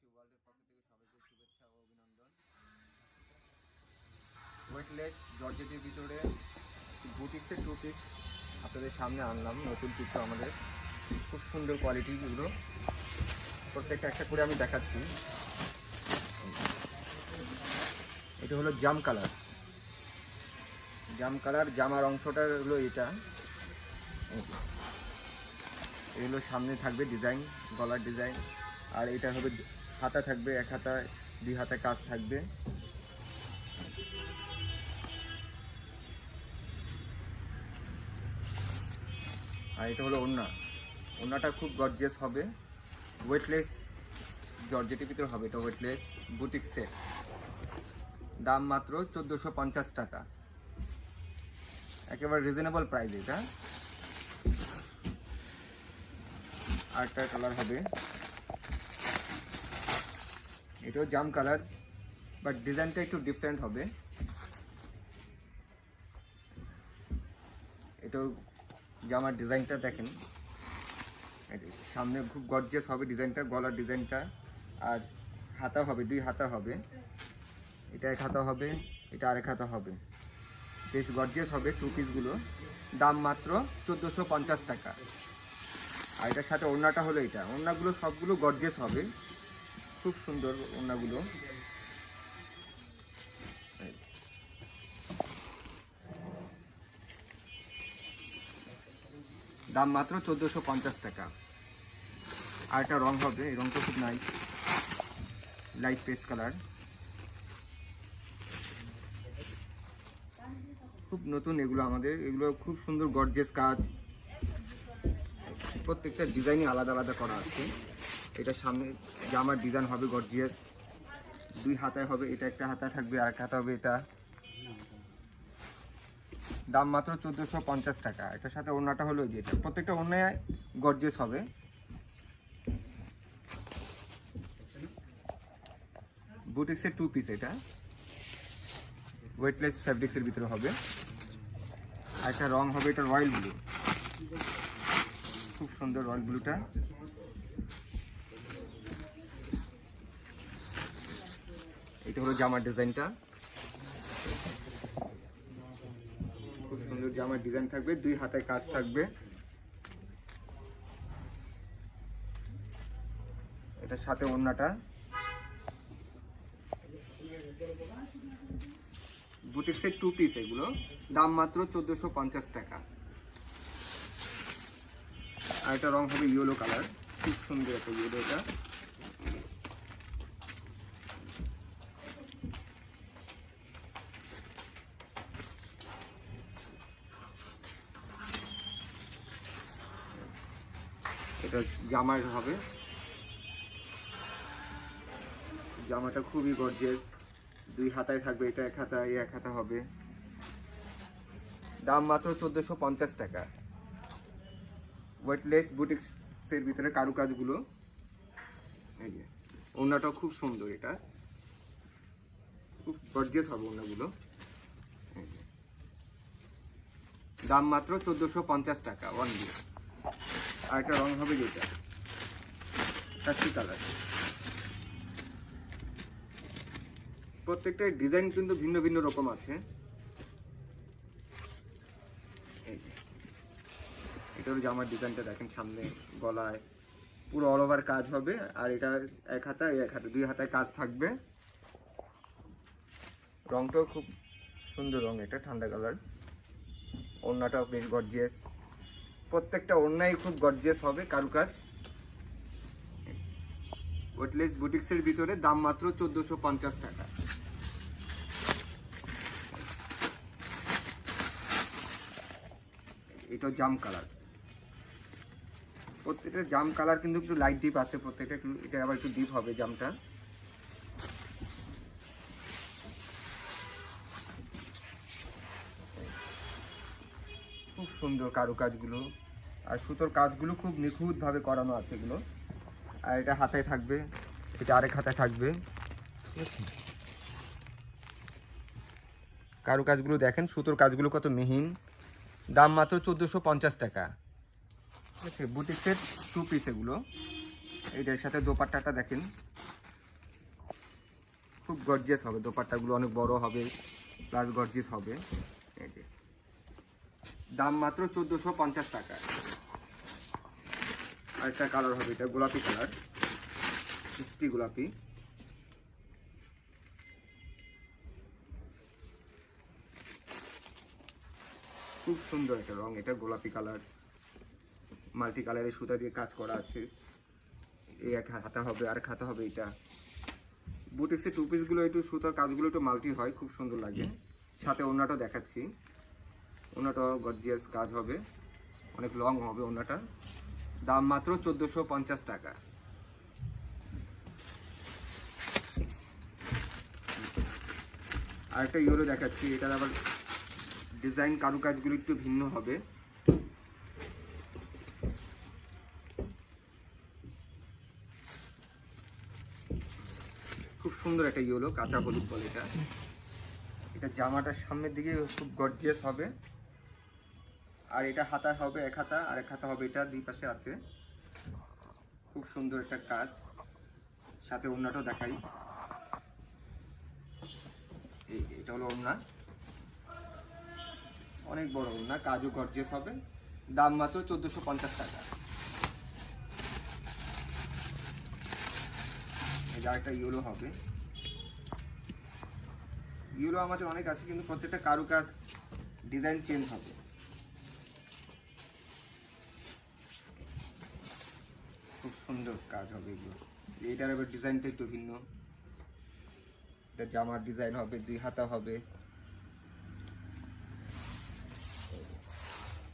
প্রবাসী ওয়ার্ল্ডের পক্ষ থেকে সবাইকে শুভেচ্ছা ও অভিনন্দন। ওয়েটলেস জর্জেটের ভিতরে বুটিক্সের টু পিস আপনাদের সামনে আনলাম। নতুন কিছু আমাদের খুব সুন্দর কোয়ালিটিগুলো, প্রত্যেকটা একটা করে আমি দেখাচ্ছি। এটা হলো জাম কালার, জামার অংশটা হলো এটা। এগুলো সামনে থাকবে ডিজাইন, গলার ডিজাইন, আর এটা হবে হাতা থাকবে, এক হাতায় দুই হাতে কাজ থাকবে। আর এটা হলো ওড়নাটা খুব গর্জিয়াস হবে, ওয়েটলেস জর্জেটের ভিতরে হবে। এটা ওয়েটলেস বুটিক সেট, দাম মাত্র 1450 টাকা, একেবারে রিজনেবল প্রাইস। এটা আরেকটা কালার হবে, এটাও জাম কালার, বাট ডিজাইনটা একটু ডিফারেন্ট হবে। এটাও জামার ডিজাইনটা দেখেন, সামনে খুব গর্জিয়াস হবে ডিজাইনটা, গলার ডিজাইনটা। আর হাতা হবে, দুই হাতা হবে, এটা এক হাতা হবে, এটা আরেক হাতা হবে। বেশ গর্জিয়াস হবে টু পিসগুলো, দাম মাত্র 1450 টাকা। আর এটার সাথে ওড়নাটা হলো এটা, ওড়নাগুলো সবগুলো গর্জিয়াস হবে, খুব সুন্দর ওড়নাগুলো। দাম মাত্র 1450 টাকা। আর একটা রং হবে, এই রংটা খুব নাইস, লাইট পেস্ট কালার, খুব নতুন এগুলো আমাদের। এগুলো খুব সুন্দর গর্জিয়াস কাজ, প্রত্যেকটা ডিজাইনই আলাদা আলাদা করা আছে। এটা সামনে জামার ডিজাইন হবে গর্জিয়াস, দুই হাতায় হবে, এটা একটা হাতা থাকবে আর এক হাতা হবে এটা। দাম মাত্র 1450 টাকা। এটার সাথে ওড়নাটা হলো যেটা, প্রত্যেকটা ওড়নায় গর্জিয়াস হবে। বুটিক্সের টু পিস, এটা ওয়েটলেস ফ্যাব্রিক্সের ভিতরে হবে। আর একটা রং হবে, এটা রয়্যাল ব্লু, খুব সুন্দর রয়্যাল ব্লুটা। এটা হলো জামার ডিজাইনটা, খুব সুন্দর জামার ডিজাইন থাকবে, দুই হাতায় কাজ থাকবে। এটার সাথে ওড়নাটা, বুটিক্সের টু পিস এগুলো, দাম মাত্র 1450 টাকা। আর এটা রং হবে ইয়েলো কালার, খুব সুন্দর একটা ইয়েলো। এটা এটা জামার হবে, জামাটা খুবই গর্জিয়াস, দুই হাতায় থাকবে, এটা এক হাতা, এক হাতা হবে। দাম মাত্র 1450 টাকা। ওয়েটলেস বুটিক্সের ভিতরে কারুকাজগুলো, এই যে ওড়নাটাও খুব সুন্দর, এটা খুব গর্জিয়াস হবে ওড়নাগুলো। দাম মাত্র 1450 টাকা অনলি। আর একটা রং হবে যেটা কাশি কালার, প্রত্যেকটা ডিজাইন কিন্তু ভিন্ন ভিন্ন রকম আছে। এটার জামার ডিজাইনটা দেখেন, সামনে গলায় পুরো অল ওভার কাজ হবে। আর এটা এক হাতা, এক হাতে, দুই হাতায় কাজ থাকবে। রংটাও খুব সুন্দর রং, এটা ঠান্ডা কালার। ওড়নাটাও বেশ গর্জিয়াস, প্রত্যেকটা ওড়নাই খুব গর্জিয়াস হবে কারুকাজ। ওয়েটলেস বুটিক্সের ভিতরে, দাম মাত্র 1450 টাকা। এটা জাম কালার, প্রত্যেকটা জাম কালার কিন্তু একটু লাইট ডিপ আছে, প্রত্যেকটা একটু, এটা আবার একটু ডিপ হবে জামটা। খুব সুন্দর কারুকাজগুলো, আর সুতোর কাজগুলো খুব নিখুঁতভাবে করানো আছে এগুলো। আর এটা হাতায় থাকবে, এটা আরেক হাতায় থাকবে। কারুকাজগুলো দেখেন, সুতোর কাজগুলো কত মিহিন। দাম মাত্র 1450 টাকা। ঠিক আছে, বুটিক্সের টু পিস এগুলো। এইটার সাথে দোপাট্টাটা দেখেন, খুব গর্জিয়াস হবে, দোপাট্টাগুলো অনেক বড় হবে প্লাস গর্জিয়াস হবে। এই যে দাম মাত্র 1450 টাকা। আরেকটা কালার হবে, এটা গোলাপি কালার, মিষ্টি গোলাপি। খুব সুন্দর একটা রং, এটা গোলাপি কালার, মাল্টি কালারের সুতা দিয়ে কাজ করা আছে। এই এক হাতা হবে, আর হাতা হবে এটা। বুটিক্সের টু পিসগুলো একটু সুতার কাজগুলো একটু মাল্টি হয়, খুব সুন্দর লাগে। সাথে ওড়নাটাও দেখাচ্ছি, ওড়নাটাও গর্জিয়াস কাজ হবে, অনেক লং হবে ওড়নাটা। দাম মাত্র 1450 টাকা। আরেকটা ইয়েলো দেখাচ্ছি, এটার আবার ডিজাইন কারুকাজগুলো একটু ভিন্ন হবে। খুব সুন্দর একটা ইয়েলো, কাঁচা হলুদ বলে এটা। এটা জামাটার সামনের দিকে খুব গর্জিয়াস হবে। আর এটা হাতা হবে এক হাতা, আর এক হাতা হবে, এটা দুই পাশে আছে। খুব সুন্দর একটা কাজ, সাথে ওড়নাটাও দেখাই। এটা হলো ওড়না, অনেক বড় ওড়না, কাজও গর্জিয়াস হবে। দাম মাত্র 1450 টাকা। এটা একটা ইয়েলো হবে। ইয়েলো আমাদের অনেক আছে, কিন্তু প্রত্যেকটা কারুকাজ ডিজাইন চেঞ্জ হবে। খুব সুন্দর কাজ হবে এগুলো। এইটার আবার ডিজাইনটা একটু ভিন্ন। এটা জামার ডিজাইন হবে, দুই হাতা হবে।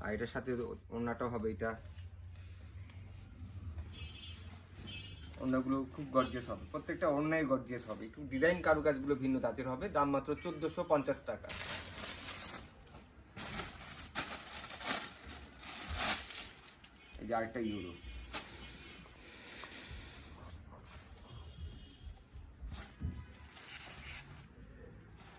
আর এটার সাথে ওড়নাটাও হবে। এটা ওড়নাগুলো খুব গর্জিয়াস হবে, প্রত্যেকটা ওড়নাই গর্জিয়াস হবে, একটু ডিজাইন কারুকাজগুলো ভিন্ন তাদের হবে। দাম মাত্র 1450 টাকা। এই যে আরেকটা ইউরো,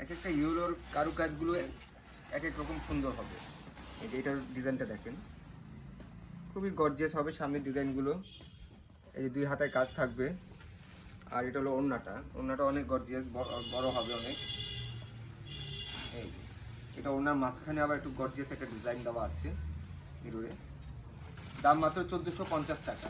এক একটা ইউরোর কারুকাজগুলো এক এক রকম সুন্দর হবে। এই যে এটার ডিজাইনটা দেখেন, খুবই গর্জিয়াস হবে সামনের ডিজাইনগুলো। এই যে দুই হাতায় কাজ থাকবে। আর এটা হলো ওড়নাটা, ওড়নাটা অনেক গর্জিয়াস, বড় হবে অনেক। এই এটা ওড়নার মাঝখানে আবার একটু গর্জিয়াস একটা ডিজাইন দেওয়া আছে মিররে। দাম মাত্র 1450 টাকা।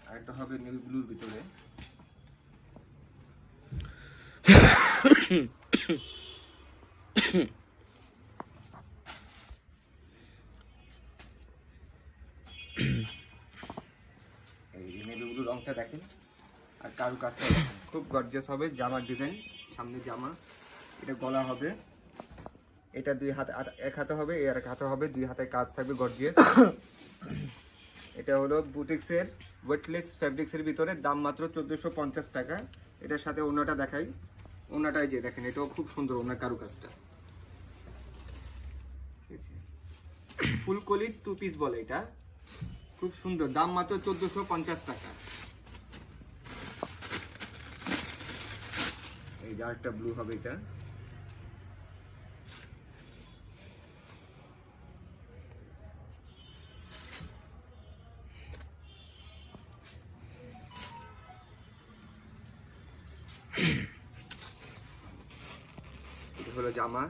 আর একটা হবে নেভি ব্লুর ভিতরে। এই নেভি ব্লু রংটা দেখেন, আর কারুকাজটা দেখেন, খুব গর্জিয়াস হবে। জামার ডিজাইন, সামনে জামা, এটা গলা হবে। এটা দুই হাত, এক হাতে হবে, এর এক হাতে হবে, দুই হাতে কাজ থাকবে গর্জিয়াস। এটা হলো বুটিক্সের ওয়েটলেস ফ্যাব্রিক্সের ভিতরে। দাম মাত্র 1450 টাকা। এটার সাথে ওড়নাটা দেখাই। ওড়নাটাই যে দেখেন, এটাও খুব সুন্দর ওড়নার কারুকাজটা। ফুলকলি টু পিস বলে এটা, খুব সুন্দর। দাম মাত্র 1450 টাকা। এই যে আরেকটা ব্লু হবে, এটা এটা হলো জামা,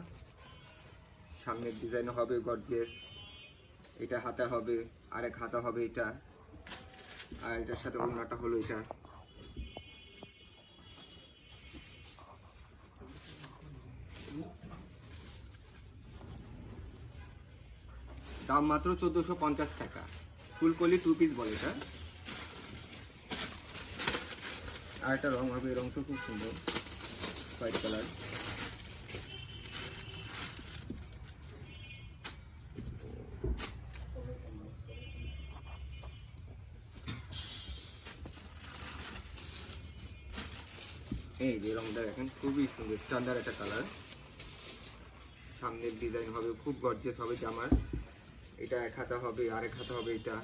সামনের ডিজাইন হবে গর্জিয়াস। এটা হাতা হবে, আরেক হাতা হবে এটা। আর এটার সাথে ওড়নাটা হলো এটা। দাম মাত্র 1450 টাকা। ফুলকলি টু পিস বলে এটা। আর একটা রং হবে, এই রংটা খুব সুন্দর, হোয়াইট কালার। এই যে রংটা দেখেন, খুবই সুন্দর, স্ট্যান্ডার্ড একটা কালার। সামনের ডিজাইন হবে, খুব গর্জিয়াস হবে জামার। এটা এক হাতা হবে, আরেক হাতা হবে এটা।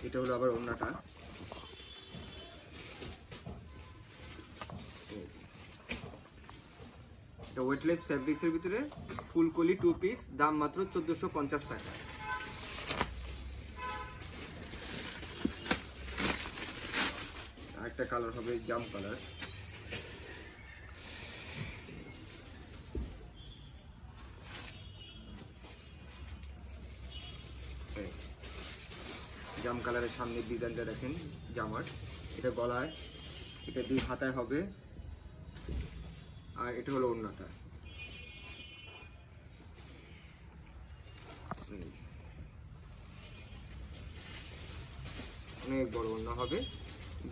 এটা হলো আবার ওড়নাটা। এটা ওয়েটলেস ফ্যাব্রিক্সের ভিতরে ফুলকলি 2 পিস, দাম মাত্র 1450 টাকা। আরেকটা কালার হবে জাম কালার, জাম কালারের সামনে ডিজাইনটা দেখেন জামার, এটা গলায়, এটা 2 হাতায় হবে, আর এটা হলো ওড়নাটা। অনেক বড় ওড়না হবে,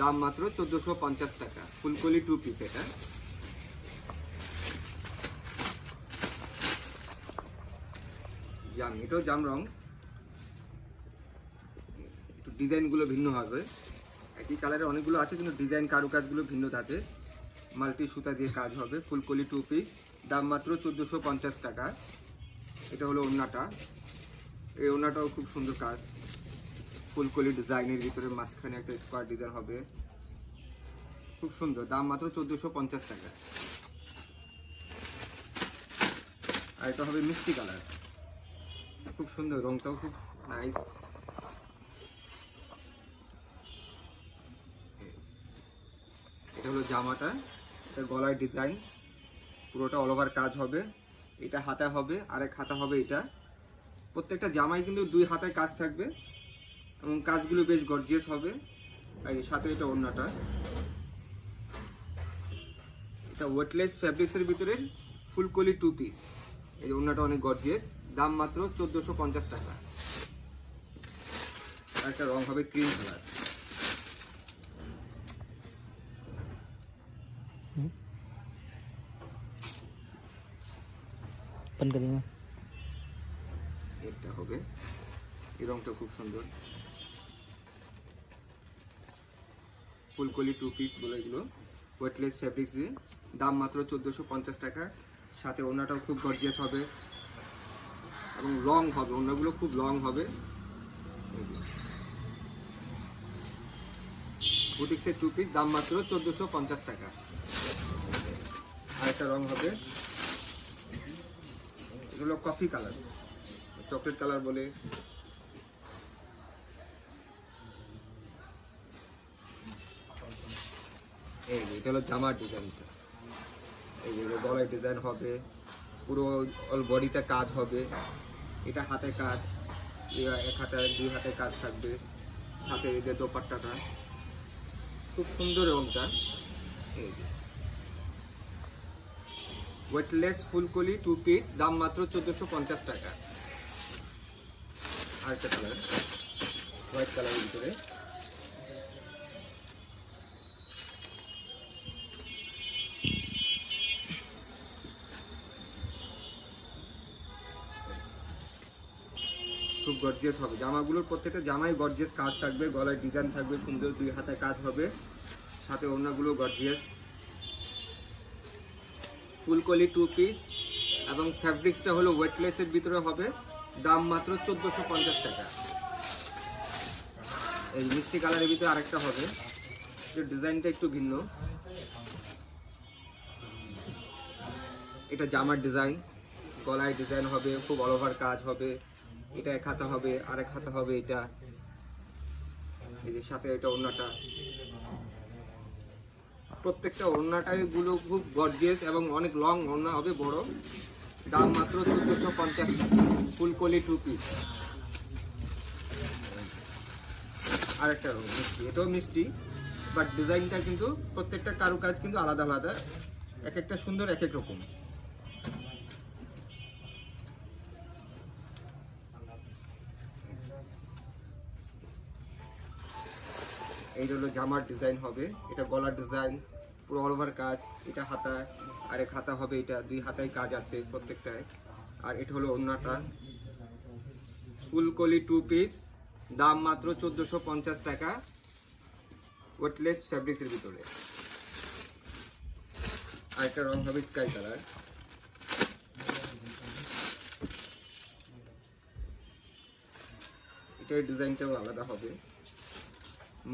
দাম মাত্র 1450 টাকা, ফুলকলি 2 পিস। এটা জাম, এটাও জাম রং, একটু ডিজাইনগুলো ভিন্ন হবে। একই কালারে অনেকগুলো আছে কিন্তু ডিজাইন কারুকাজগুলো ভিন্ন থাকে। মাল্টি সুতা দিয়ে কাজ হবে, ফুলকলি 2 পিস, দাম মাত্র 1450 টাকা। এটা হলো ওড়নাটা, এই ওড়নাটাও খুব সুন্দর কাজ, ফুলকলি ডিজাইনের ভিতরে মাঝখানে একটা স্কোয়ার ডিজাইন হবে, খুব সুন্দর, দাম মাত্র 1450 টাকা। আর এটা হবে মিষ্টি কালার, খুব সুন্দর, রংটাও খুব নাইস। এটা হলো জামাটা, এটা গলার ডিজাইন, পুরোটা অল ওভার কাজ হবে, এটা হাতা হবে, আরেক হাতা হবে এটা। প্রত্যেকটা জামাই কিন্তু 2 হাতায় কাজ থাকবে এবং কাজগুলো বেশ গর্জিয়াস হবে। আর এর সাথে এটা ওড়নাটা, এটা ওয়েটলেস ফ্যাব্রিক্সের ভিতরে ফুলকলি 2 পিস, এই ওড়নাটা অনেক গর্জিয়াস, দাম মাত্র 1450 টাকা। আর একটা রং হবে ক্রিম কালার, এটা হবে, এই রংটা খুব সুন্দর, ফুলকলি 2 পিস বলে এগুলো, ওয়েটলেস ফ্যাব্রিক্স দিয়ে, দাম মাত্র 1450 টাকা। সাথে ওড়নাটাও খুব গর্জিয়াস হবে এবং লং হবে, ওড়নাগুলো খুব লং হবে। বুটিক্সের 2 পিস, দাম মাত্র 1450 টাকা। আর একটা রং হবে, এটা হলো কফি কালার, চকলেট কালার বলে। এই এটা হলো জামার ডিজাইনটা, এই যে গলায় ডিজাইন হবে, পুরো অল বডিতে কাজ হবে, এটা হাতে কাজ, এক হাতে 2 হাতে কাজ থাকবে, হাতে এই যে দোপাট্টাটা খুব সুন্দর রংটা। এই যে ওয়েটলেস ফুলকলি 2 পিস, দাম মাত্র 1450 টাকা। আরেকটা কালার হোয়াইট কালারের ভিতরে, খুব গর্জিয়াস হবে। জামাগুলোর প্রত্যেকটা জামাই গর্জিয়াস কাজ থাকবে, গলায় ডিজাইন থাকবে সুন্দর, 2 হাতায় কাজ হবে, সাথে ওড়নাগুলো গর্জিয়াস। ফুলকলি 2 পিস এবং ফ্যাব্রিক্সটা হলো ওয়েটলেসের ভিতরে হবে, দাম মাত্র 1450 টাকা। এই মিষ্টি কালারের ভিতরে আরেকটা হবে, ডিজাইনটা একটু ভিন্ন, এটা জামার ডিজাইন, গলায় ডিজাইন হবে, খুব অল ওভার কাজ হবে, এটা এক হাতা হবে, আরেক হাতা হবে এটা, এই যে সাথে এটা ওড়নাটা, প্রত্যেকটা ওড়নাটাই গুলো খুব গর্জিয়াস এবং অনেক লং ওড়না হবে, বড়, দাম মাত্র 1450 টাকা, ফুলকলি 2 পিস। আরেকটা মিষ্টি, এটাও মিষ্টি, বাট ডিজাইনটা কিন্তু প্রত্যেকটা কারুকাজ কিন্তু আলাদা আলাদা, এক একটা সুন্দর এক এক রকম। এই হলো জামার ডিজাইন হবে, এটা গলার ডিজাইন, পুরো অল ওভার কাজ, এটা হাতা, আরেক হাতা হবে, এটা 2 হাতায় কাজ আছে প্রত্যেকটায়। আর এটা হলো ওড়নাটা, ফুলকলি 2 পিস, দাম মাত্র 1450 টাকা, ওয়েটলেস ফ্যাব্রিক্সের ভিতরে। আর একটা রং হবে স্কাই কালার, এটার ডিজাইনটাও আলাদা হবে,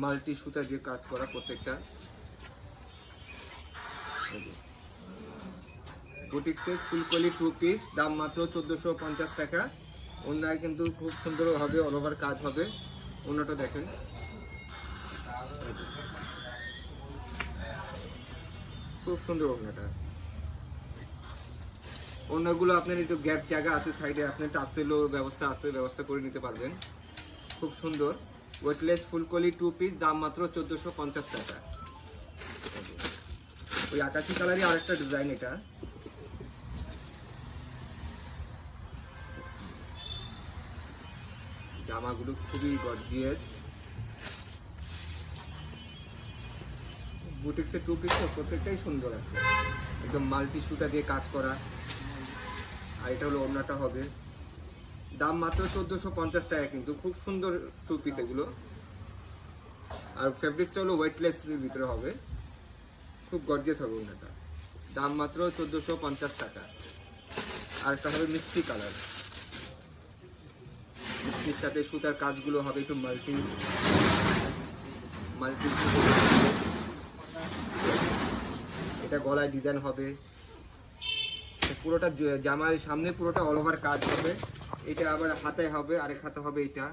মাল্টি সুতা দিয়ে কাজ করা প্রত্যেকটা। বুটিক্সের ফুলকলি 2 পিস, দাম মাত্র 1450 টাকা। ওনার কিন্তু খুব সুন্দর হবে, অল ওভার কাজ হবে। ওনাটা দেখেন, খুব সুন্দর ওনাটা। ওনাগুলো আপনার একটু গ্যাপ জায়গা আছে সাইডে, আপনার টার্সেলও ব্যবস্থা আছে, ব্যবস্থা করে নিতে পারবেন। খুব সুন্দর ওয়েটলেস ফুলকলি 2 পিস, দাম মাত্র 1450 টাকা। ওই আকাশি কালারই আরেকটা ডিজাইন, এটা জামাগুলো খুবই গর্জিয়াস। বুটিক্সের 2 পিস প্রত্যেকটাই সুন্দর আছে, একদম মাল্টি সুতা দিয়ে কাজ করা। আর এটা হলো ওড়নাটা হবে, দাম মাত্র 1450 টাকা, কিন্তু খুব সুন্দর 2 পিস এগুলো। আর ফেব্রিক্সটা হলো ওয়েটলেস ভিতরে হবে, খুব গর্জিয়াস হবে ওড়নাটা, দাম মাত্র 1450 টাকা। আর একটা হবে মিষ্টি কালার, মিষ্টির সাথে সুতার কাজগুলো হবে একটু মাল্টি। এটা গলায় ডিজাইন হবে, পুরোটা জামার সামনে পুরোটা অল ওভার কাজ হবে। এটা আবার হাতায় হবে, আরেক হাতে হবে। এটা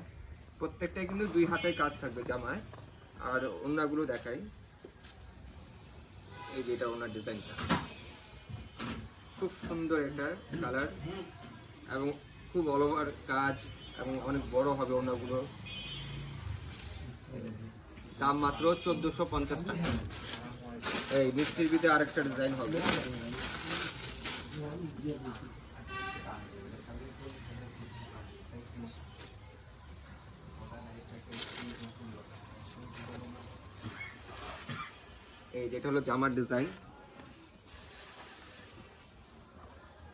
প্রত্যেকটাই কিন্তু 2 হাতায় কাজ থাকবে জামায়। আর ওড়নাগুলো দেখাই, এই যে এটা ওড়নার ডিজাইনটা, খুব সুন্দর একটা কালার এবং খুব অল ওভার কাজ এবং অনেক বড় হবে ওড়নাগুলো। দাম মাত্র 1450 টাকা। এই মিষ্টির ভিতরে আরেকটা ডিজাইন হবে, এই যেটা হলো জামার ডিজাইন।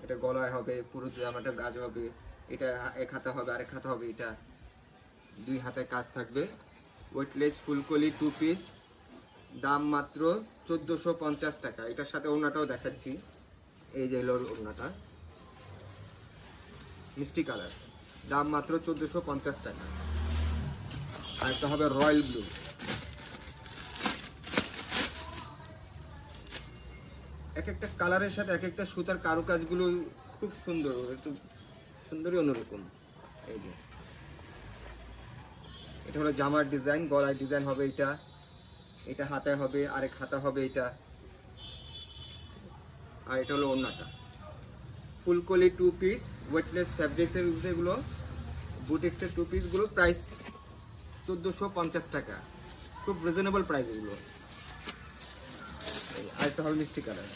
এটা গলায় হবে, পুরো জামাটা গাজ হবে। এটা এক হাতে হবে, আরেক হাতে হবে। এটা 2 হাতে কাজ থাকবে। ওয়েটলেস ফুলকলি 2 পিস, দাম মাত্র 1450 টাকা। এটার সাথে ওড়নাটাও দেখাচ্ছি, এই যে হলো ওড়নাটা, মিষ্টি কালার, দাম মাত্র 1450 টাকা। আর একটা হবে রয়্যাল ব্লু, এক একটা কালারের সাথে এক একটা সুতার কারুকাজগুলো খুব সুন্দর, একটু সুন্দরই অন্যরকম। এই যে এটা হলো জামার ডিজাইন, গলায় ডিজাইন হবে। এটা হাতায় হবে, আরেক হাতা হবে এটা। আর এটা হলো ওড়নাটা, ফুলকলি 2 পিস, ওয়েটলেস ফ্যাব্রিক্সের এগুলো। বুটিক্সের 2 পিসগুলো প্রাইস 1450 টাকা, খুব রিজনেবল প্রাইস এগুলো। আর একটা হবে মিষ্টি কালার,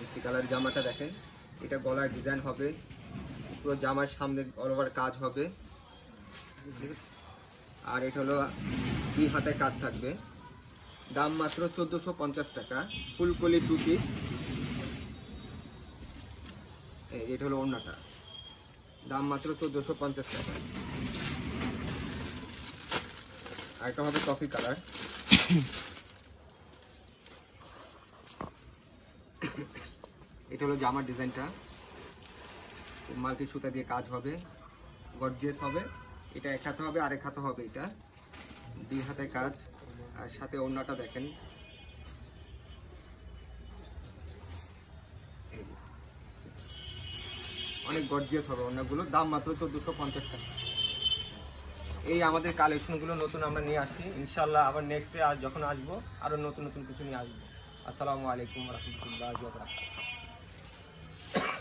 মিষ্টি কালার জামাটা দেখেন। এটা গলার ডিজাইন হবে, পুরো জামার সামনে অল ওভার কাজ হবে। আর এটা হলো 2 হাতে কাজ থাকবে, দাম মাত্র 1450 টাকা। ফুলকলি 2 পিস, এটা হলো ওড়নাটা, দাম মাত্র 1450 টাকা। আর এটা হবে কফি কালার, এটা হলো জামার ডিজাইনটা, মাল্টি সুতা দিয়ে কাজ হবে, গর্জিয়াস হবে। এটা এক হাতে হবে, আরেক হাতে হবে। এটা 2 হাতে কাজ। আর সাথে ওড়নাটা দেখেন, অনেক গর্জিয়াস হবে ওড়নাগুলো, দাম মাত্র 1450 টাকা। এই আমাদের কালেকশনগুলো নতুন আমরা নিয়ে আসি, ইনশাল্লাহ আবার নেক্সট ডে আর যখন আসবো আরও নতুন নতুন কিছু নিয়ে আসবো। আসসালামু আলাইকুম রহমতুল্লাহি ওয়া বারাকাতুহু।